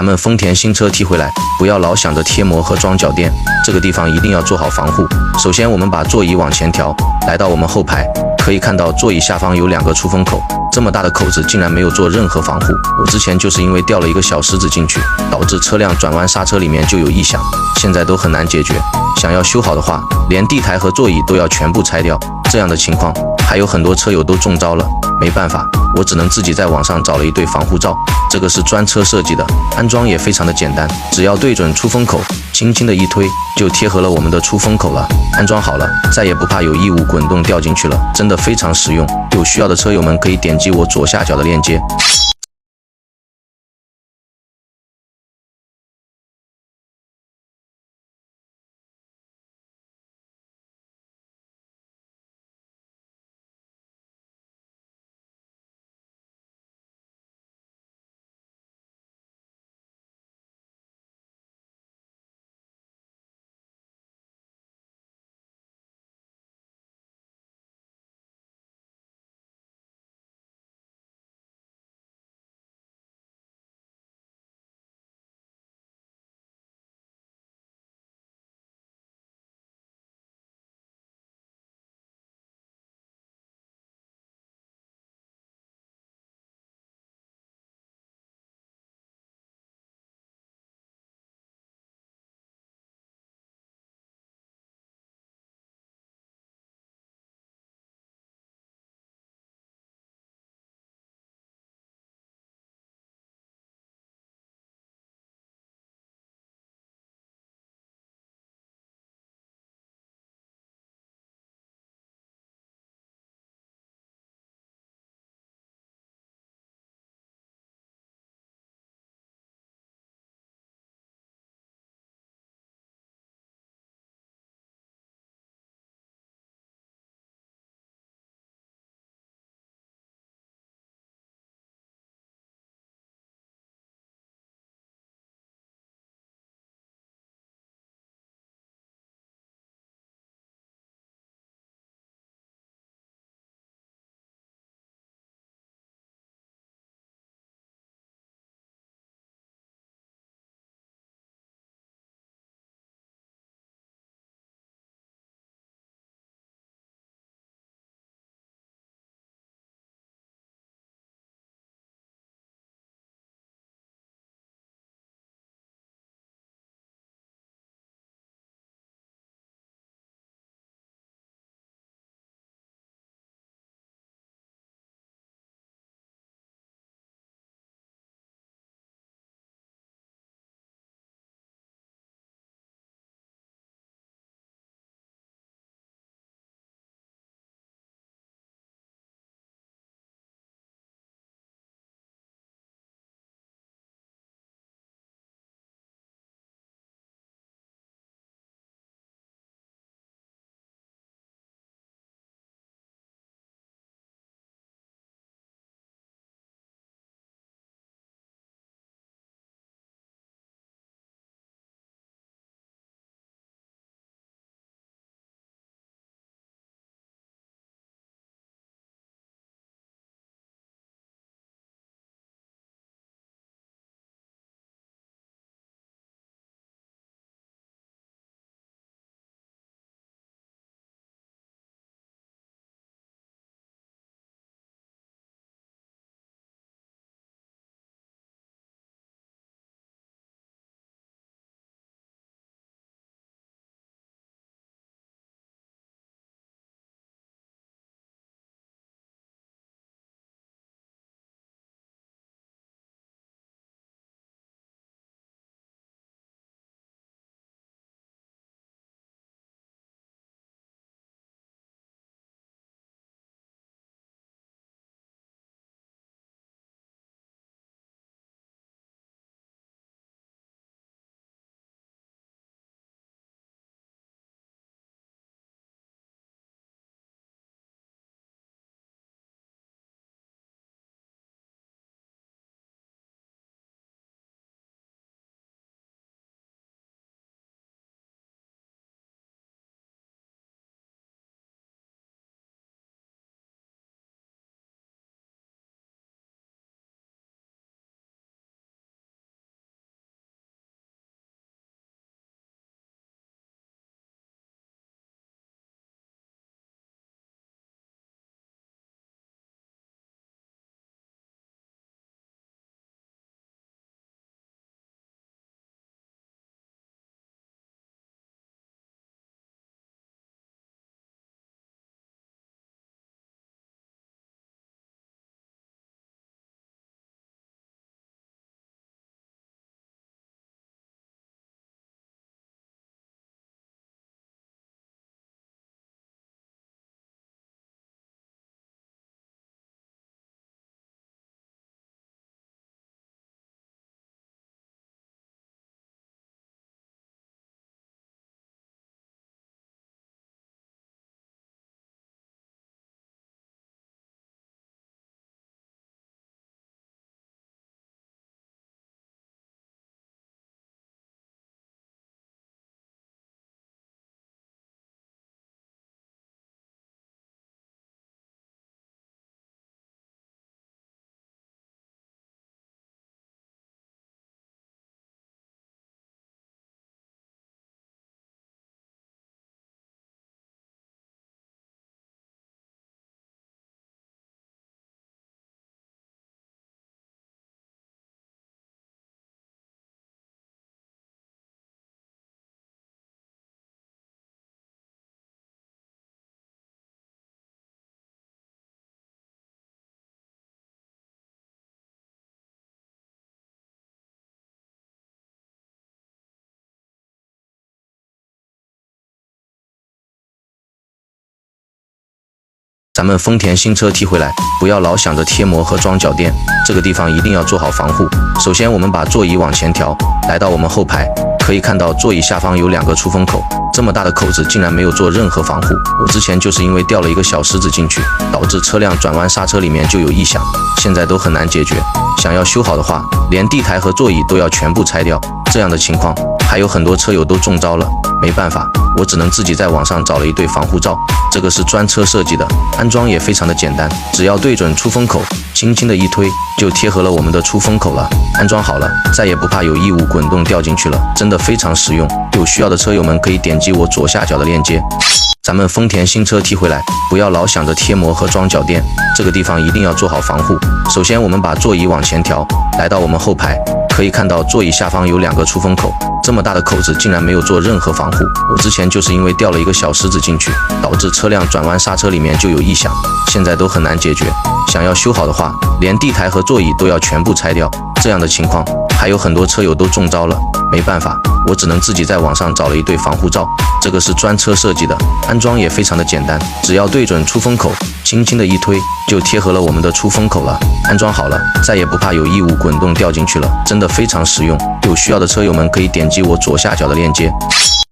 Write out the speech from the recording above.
咱们丰田新车提回来，不要老想着贴膜和装脚垫，这个地方一定要做好防护。首先，我们把座椅往前调，来到我们后排，可以看到座椅下方有2个出风口，这么大的口子竟然没有做任何防护。我之前就是因为掉了一个小石子进去，导致车辆转弯刹车里面就有异响，现在都很难解决。想要修好的话，连地台和座椅都要全部拆掉，这样的情况还有很多车友都中招了。没办法，我只能自己在网上找了一对防护罩，这个是专车设计的，安装也非常的简单，只要对准出风口，轻轻的一推，就贴合了我们的出风口了。安装好了，再也不怕有异物滚动掉进去了，真的非常实用。有需要的车友们可以点击我左下角的链接。咱们丰田新车提回来，不要老想着贴膜和装脚垫，这个地方一定要做好防护。首先，我们把座椅往前调，来到我们后排，可以看到座椅下方有2个出风口，这么大的口子竟然没有做任何防护。我之前就是因为掉了一个小石子进去，导致车辆转弯刹车里面就有异响，现在都很难解决。想要修好的话，连地台和座椅都要全部拆掉。这样的情况，还有很多车友都中招了。没办法，我只能自己在网上找了一对防护罩，这个是专车设计的，安装也非常的简单，只要对准出风口，轻轻的一推，就贴合了我们的出风口了。安装好了，再也不怕有异物滚动掉进去了，真的非常实用。有需要的车友们可以点击我左下角的链接。咱们丰田新车提回来，不要老想着贴膜和装脚垫，这个地方一定要做好防护。首先，我们把座椅往前调，来到我们后排，可以看到座椅下方有2个出风口，这么大的口子竟然没有做任何防护。我之前就是因为掉了一个小石子进去，导致车辆转弯刹车里面就有异响，现在都很难解决。想要修好的话，连地台和座椅都要全部拆掉。这样的情况，还有很多车友都中招了。没办法，我只能自己在网上找了一对防护罩，这个是专车设计的，安装也非常的简单，只要对准出风口，轻轻的一推，就贴合了我们的出风口了。安装好了，再也不怕有异物滚动掉进去了，真的非常实用。有需要的车友们可以点击我左下角的链接。